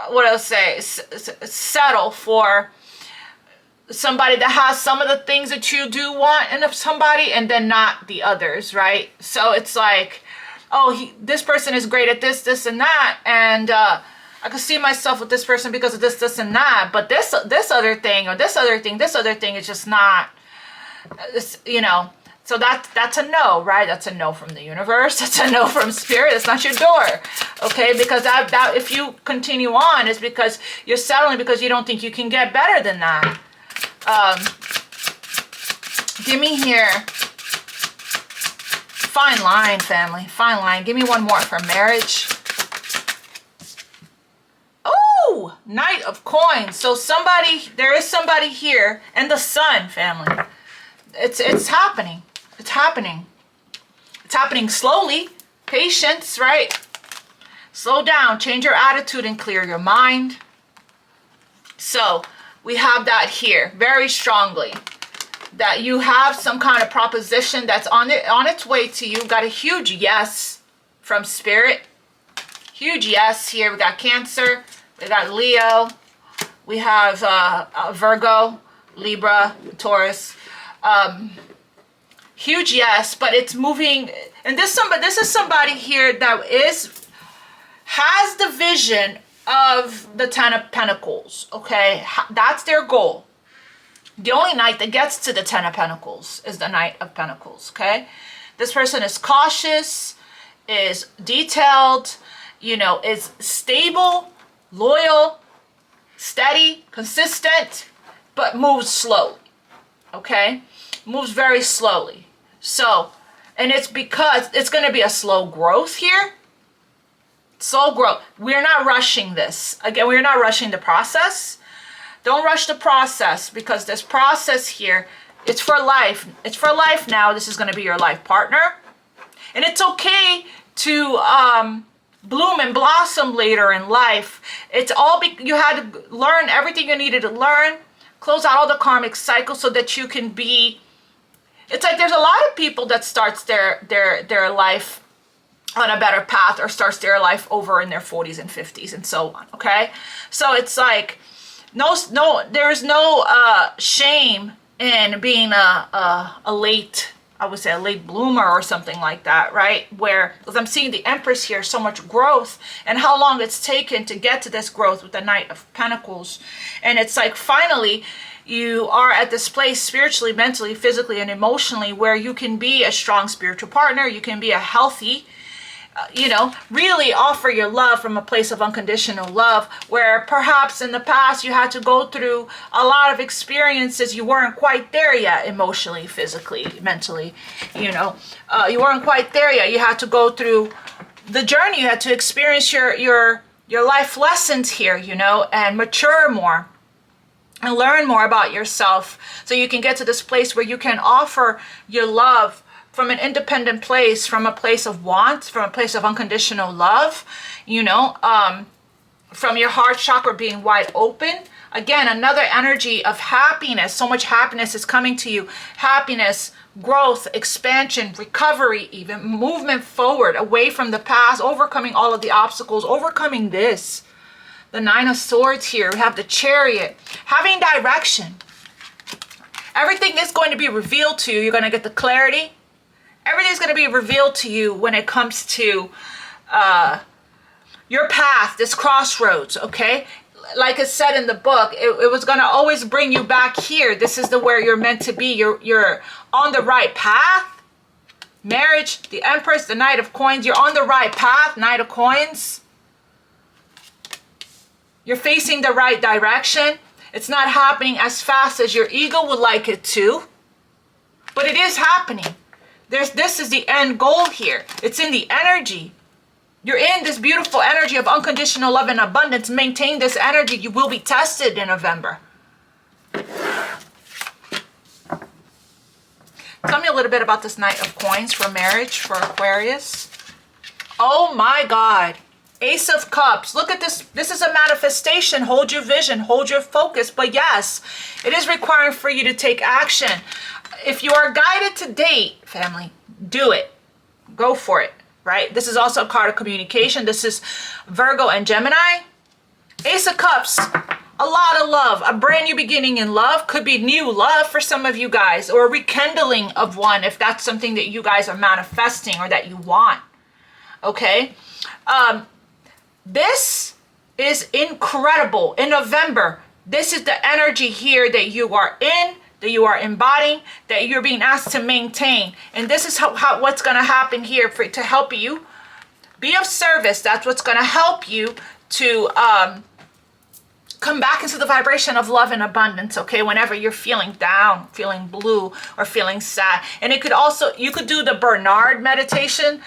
what I'll say, settle for somebody that has some of the things that you do want in somebody and then not the others, right? So it's like, this person is great at this, and that, and I could see myself with this person because of this, and that, but this other thing, or this other thing is just not, So that's a no, right? That's a no from the universe. That's a no from spirit. It's not your door, okay? Because that if you continue on, it's because you're settling because you don't think you can get better than that. Give me here. Fine line, family. Fine line. Give me one more for marriage. Oh, Knight of Coins. So there is somebody here, and the Sun, family. It's happening. It's happening. It's happening slowly. Patience, right? Slow down. Change your attitude and clear your mind. So we have that here very strongly. That you have some kind of proposition that's on its way to you. Got a huge yes from spirit. Huge yes here. We got Cancer, we got Leo, we have Virgo, Libra, Taurus. Huge yes, but it's moving. And this is somebody here that has the vision of the Ten of Pentacles, okay? That's their goal. The only knight that gets to the Ten of Pentacles is the Knight of Pentacles, okay? This person is cautious, is detailed, you know, is stable, loyal, steady, consistent, but moves slowly, okay? Moves very slowly. So, and it's because it's going to be a slow growth here. Slow growth. We're not rushing this. Again, we're not rushing the process. Don't rush the process, because this process here, it's for life. It's for life now. This is going to be your life partner. And it's okay to bloom and blossom later in life. It's all you had to learn everything you needed to learn, close out all the karmic cycles so that you can be. It's like there's a lot of people that starts their life on a better path, or starts their life over in their 40s and 50s and so on, okay? So it's like, there's no shame in being a late, I would say a late bloomer or something like that, right? Because I'm seeing the Empress here, so much growth, and how long it's taken to get to this growth with the Knight of Pentacles. And it's like, finally, you are at this place spiritually, mentally, physically, and emotionally where you can be a strong spiritual partner. You can be a healthy, you know, really offer your love from a place of unconditional love, where perhaps in the past you had to go through a lot of experiences. You weren't quite there yet, emotionally, physically, mentally, you know, you weren't quite there yet. You had to go through the journey. You had to experience your life lessons here, you know, and mature more and learn more about yourself, so you can get to this place where you can offer your love from an independent place, from a place of want, from a place of unconditional love, you know, from your heart chakra being wide open. Again, another energy of happiness. So much happiness is coming to you. Happiness, growth, expansion, recovery, even movement forward, away from the past, overcoming all of the obstacles, overcoming this. The Nine of Swords here. We have the Chariot. Having direction. Everything is going to be revealed to you. You're going to get the clarity. Everything's going to be revealed to you when it comes to your path, this crossroads, okay? Like it said in the book, it was going to always bring you back here. This is where you're meant to be. You're on the right path. Marriage, the Empress, the Knight of Coins. You're on the right path, Knight of Coins. You're facing the right direction. It's not happening as fast as your ego would like it to, but it is happening. This is the end goal here. It's in the energy. You're in this beautiful energy of unconditional love and abundance. Maintain this energy. You will be tested in November. Tell me a little bit about this Knight of Coins for marriage for Aquarius. Oh my God. Ace of Cups. Look at this. This is a manifestation. Hold your vision. Hold your focus. But yes, it is requiring for you to take action. If you are guided to date, family, do it. Go for it, right? This is also a card of communication. This is Virgo and Gemini. Ace of Cups, a lot of love. A brand new beginning in love. Could be new love for some of you guys, or a rekindling of one if that's something that you guys are manifesting or that you want, okay? This is incredible. In November, this is the energy here that you are in, that you are embodying, that you're being asked to maintain. And this is what's going to happen here to help you be of service. That's what's going to help you to come back into the vibration of love and abundance, okay? Whenever you're feeling down, feeling blue, or feeling sad. And it could also, you could do the Bernard meditation,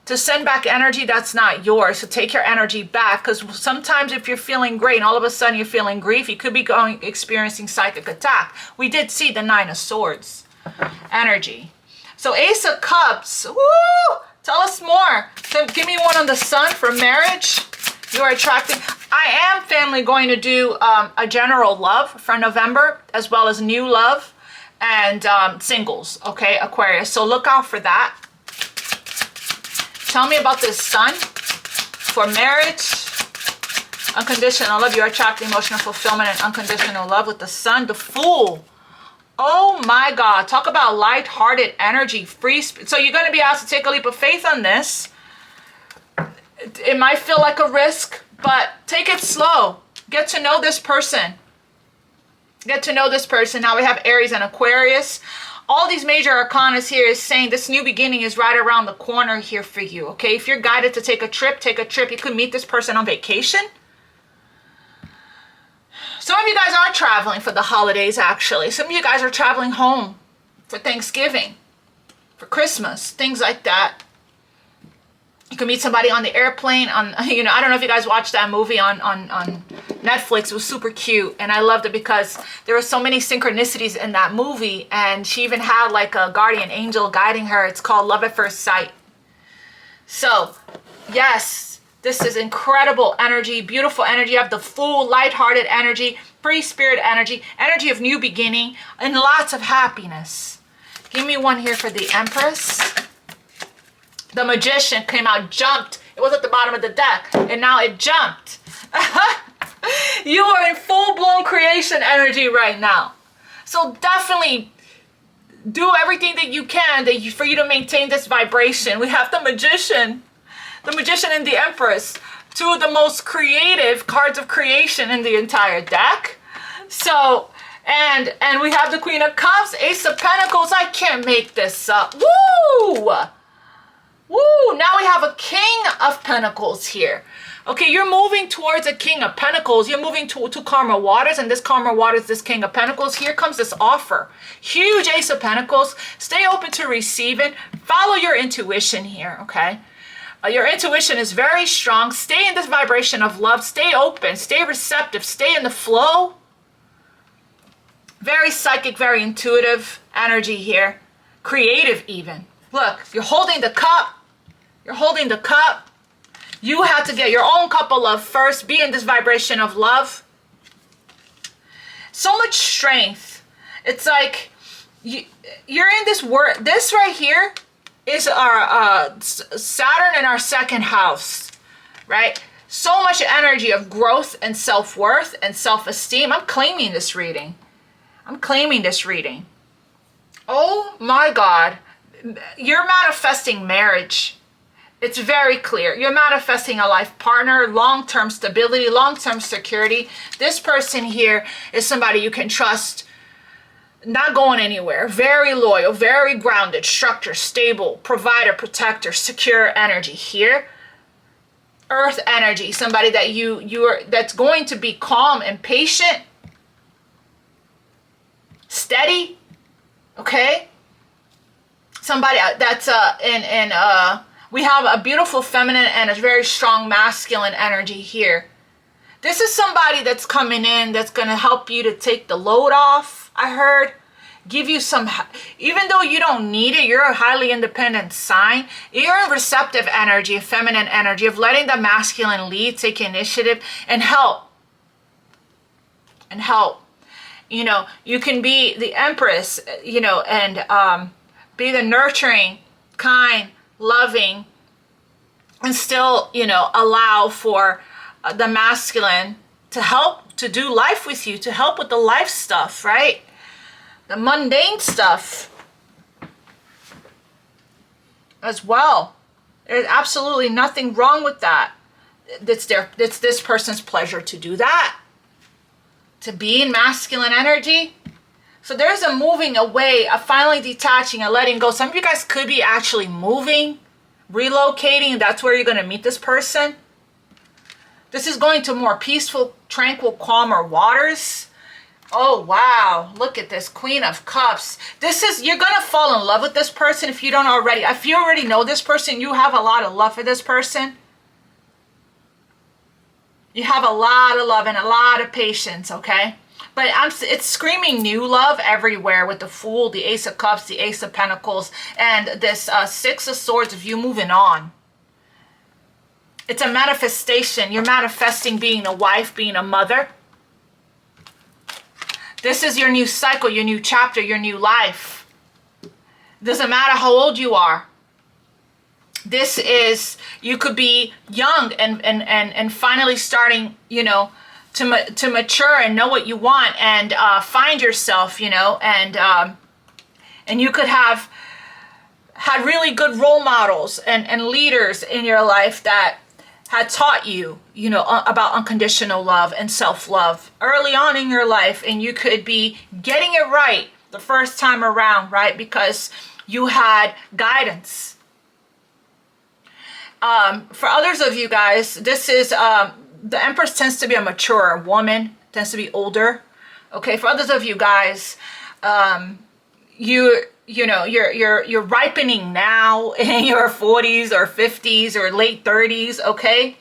to send back energy that's not yours, to take your energy back. Because sometimes if you're feeling great and all of a sudden you're feeling grief, you could be experiencing psychic attack. We did see the Nine of Swords energy. So Ace of Cups, woo! Tell us more. So give me one on the Sun for marriage. You are attracting. I am, family, going to do a general love for November, as well as new love and singles, okay, Aquarius. So look out for that. Tell me about this Sun. for marriage, unconditional love. You attract emotional fulfillment and unconditional love with the Sun, the Fool. Oh my God, talk about light-hearted energy, free spirit. So you're going to be asked to take a leap of faith on this. It might feel like a risk, but take it slow. Get to know this person. Get to know this person. Now we have Aries and Aquarius. All these major arcana here is saying this new beginning is right around the corner here for you, okay? If you're guided to take a trip, take a trip. You could meet this person on vacation. Some of you guys are traveling for the holidays, actually. Some of you guys are traveling home for Thanksgiving, for Christmas, things like that. You can meet somebody on the airplane. I don't know if you guys watched that movie on Netflix. It was super cute, and I loved it because there were so many synchronicities in that movie, and she even had like a guardian angel guiding her. It's called Love at First Sight. So, yes, this is incredible energy, beautiful energy. You have the Fool, lighthearted energy, free spirit energy, energy of new beginning, and lots of happiness. Give me one here for the Empress. The Magician came out, jumped. It was at the bottom of the deck, and now it jumped. You are in full-blown creation energy right now. So definitely do everything that you can for you to maintain this vibration. We have the Magician and the Empress, two of the most creative cards of creation in the entire deck. So, and we have the Queen of Cups, Ace of Pentacles. I can't make this up. Woo! Woo! Now we have a King of Pentacles here. Okay, you're moving towards a King of Pentacles. You're moving to Karma Waters, and this Karma Waters, this King of Pentacles. Here comes this offer. Huge Ace of Pentacles. Stay open to receiving. Follow your intuition here, okay? Your intuition is very strong. Stay in this vibration of love. Stay open. Stay receptive. Stay in the flow. Very psychic, very intuitive energy here. Creative even. Look, you're holding the cup. You're holding the cup. You have to get your own cup of love first. Be in this vibration of love. So much strength. It's like you're in this world. This right here is our Saturn in our second house, right? So much energy of growth and self-worth and self-esteem. I'm claiming this reading. I'm claiming this reading. Oh my God. You're manifesting marriage. It's very clear. You're manifesting a life partner, long-term stability, long-term security. This person here is somebody you can trust, not going anywhere. Very loyal, very grounded, structured, stable, provider, protector, secure energy here. Earth energy, somebody that that's going to be calm and patient, steady, okay? Somebody that's we have a beautiful feminine and a very strong masculine energy here. This is somebody that's coming in that's going to help you to take the load off, I heard. Give you some, even though you don't need it, you're a highly independent sign. You're a receptive energy, a feminine energy of letting the masculine lead, take initiative, and help. And help. You know, you can be the Empress, you know, and be the nurturing, kind, loving, and still, you know, allow for the masculine to help to do life with you, to help with the life stuff, right? The mundane stuff as well. There's absolutely nothing wrong with that. It's this person's pleasure to do that, to be in masculine energy. So there's a moving away, a finally detaching, a letting go. Some of you guys could be actually moving, relocating. That's where you're going to meet this person. This is going to more peaceful, tranquil, calmer waters. Oh, wow. Look at this Queen of Cups. You're going to fall in love with this person if you don't already. If you already know this person, you have a lot of love for this person. You have a lot of love and a lot of patience, okay? But it's screaming new love everywhere with the Fool, the Ace of Cups, the Ace of Pentacles, and this Six of Swords of you moving on. It's a manifestation. You're manifesting being a wife, being a mother. This is your new cycle, your new chapter, your new life. Doesn't matter how old you are. This is, you could be young and finally starting, you know, to mature and know what you want and find yourself, you know, and you could have had really good role models and leaders in your life that had taught you, you know, about unconditional love and self-love early on in your life, and you could be getting it right the first time around, right? Because you had guidance. For others of you guys, this is, the Empress tends to be a mature woman, tends to be older. Okay, for others of you guys, you know, you're ripening now in your 40s or 50s or late 30s, okay?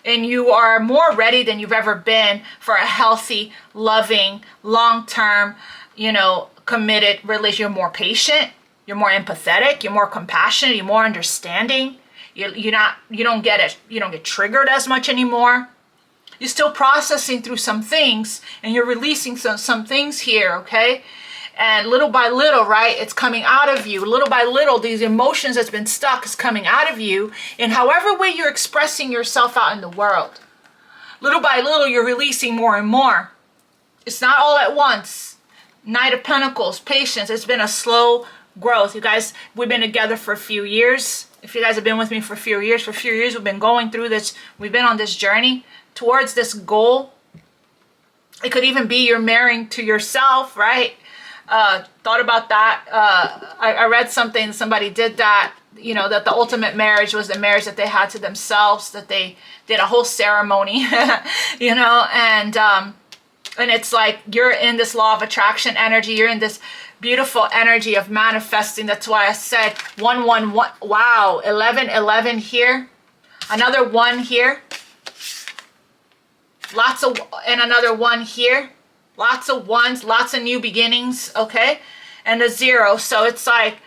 And you are more ready than you've ever been for a healthy, loving, long-term, you know, committed relationship. You're more patient, you're more empathetic, you're more compassionate, you're more understanding. You don't get triggered as much anymore. You're still processing through some things, and you're releasing some things here, okay? And little by little, right, it's coming out of you. Little by little, these emotions that's been stuck is coming out of you in however way you're expressing yourself out in the world. Little by little, you're releasing more and more. It's not all at once. Knight of Pentacles, patience. It's been a slow growth. You guys, we've been together for a few years. If you guys have been with me for a few years we've been going through this. We've been on this journey towards this goal. It could even be you're marrying to yourself, right? Thought about that. I read something, somebody did that, you know, that the ultimate marriage was the marriage that they had to themselves, that they did a whole ceremony, you know, and it's like you're in this law of attraction energy. You're in this beautiful energy of manifesting. That's why I said 111. Wow, 11 here, another 1 here, lots of, and another 1 here, lots of 1s, lots of new beginnings, okay, and a 0. So it's like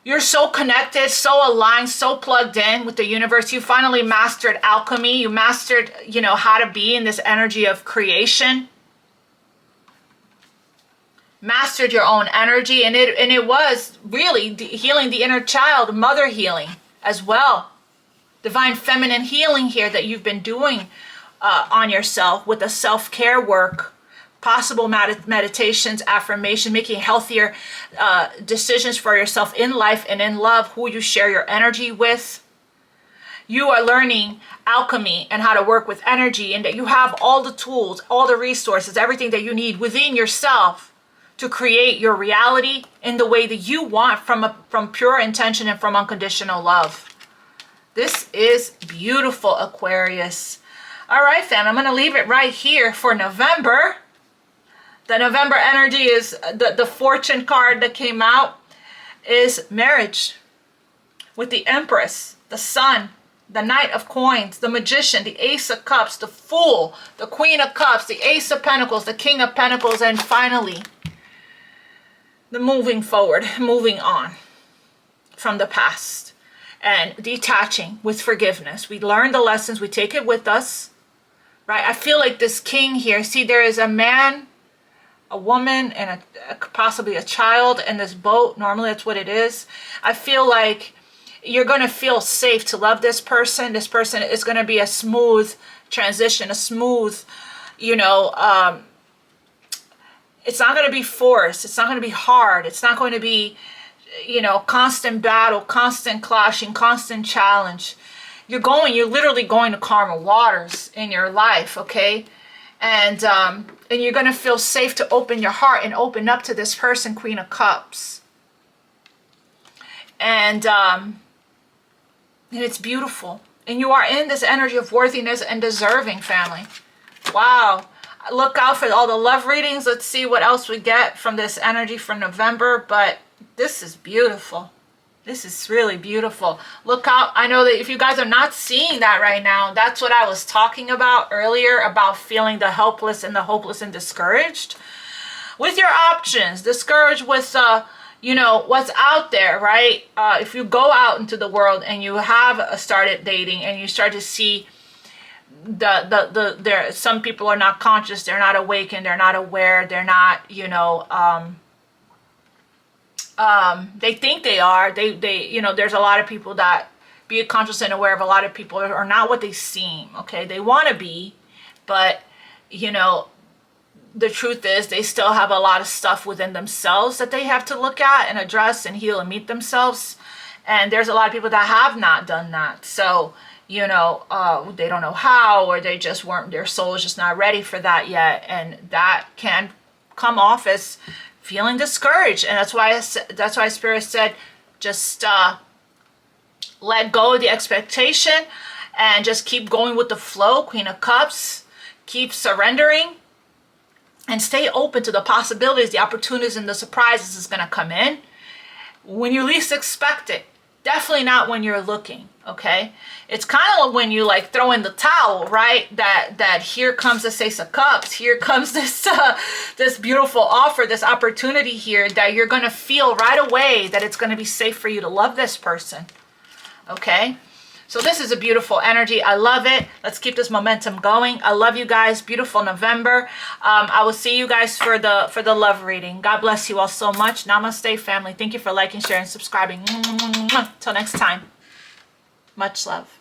you're so connected, so aligned, so plugged in with the universe. You finally mastered alchemy. You mastered, you know, how to be in this energy of creation. Mastered your own energy, and it was really healing the inner child, mother healing as well. Divine feminine healing here that you've been doing on yourself with the self-care work, possible meditations, affirmation, making healthier decisions for yourself in life and in love, who you share your energy with. You are learning alchemy and how to work with energy, and that you have all the tools, all the resources, everything that you need within yourself to create your reality in the way that you want, from pure intention and from unconditional love. This is beautiful, Aquarius. All right, fam, I'm going to leave it right here for November. The November energy is the fortune card that came out is marriage with the Empress, the Sun, the Knight of Coins, the Magician, the Ace of Cups, the Fool, the Queen of Cups, the Ace of Pentacles, the King of Pentacles, and finally, the moving forward, moving on from the past and detaching with forgiveness. We learn the lessons, we take it with us, right? I feel like this king here, see, there is a man, a woman, and possibly a child in this boat. Normally that's what it is. I feel like you're going to feel safe to love this person. This person is going to be a smooth transition, a smooth, you know, it's not going to be forced. It's not going to be hard. It's not going to be, you know, constant battle, constant clashing, constant challenge. You're literally going to calmer waters in your life, okay? And you're going to feel safe to open your heart and open up to this person, Queen of Cups. And it's beautiful. And you are in this energy of worthiness and deserving, family. Wow. Look out for all the love readings. Let's see what else we get from this energy from November. But this is beautiful. This is really beautiful. Look out. I know that if you guys are not seeing that right now, that's what I was talking about earlier, about feeling the helpless and the hopeless and discouraged with your options, discouraged with you know, what's out there, right? If you go out into the world and you have started dating and you start to see there, some people are not conscious, they're not awakened, they're not aware, they're not, you know, they think they are. They you know, there's a lot of people that, be conscious and aware of, a lot of people are not what they seem, okay? They want to be, but, you know, the truth is they still have a lot of stuff within themselves that they have to look at and address and heal and meet themselves. And there's a lot of people that have not done that. So, you know, they don't know how, or they just weren't, their soul is just not ready for that yet. And that can come off as feeling discouraged. And that's why Spirit said, just let go of the expectation and just keep going with the flow. Queen of Cups, keep surrendering and stay open to the possibilities, the opportunities, and the surprises is going to come in when you least expect it. Definitely not when you're looking, okay? It's kind of when you like throw in the towel, right? That here comes this Ace of Cups, here comes this this beautiful offer, this opportunity here, that you're going to feel right away that it's going to be safe for you to love this person. Okay, so this is a beautiful energy. I love it. Let's keep this momentum going. I love you guys. Beautiful November. I will see you guys for the love reading. God bless you all so much. Namaste, family. Thank you for liking, sharing, subscribing. Till next time. Much love.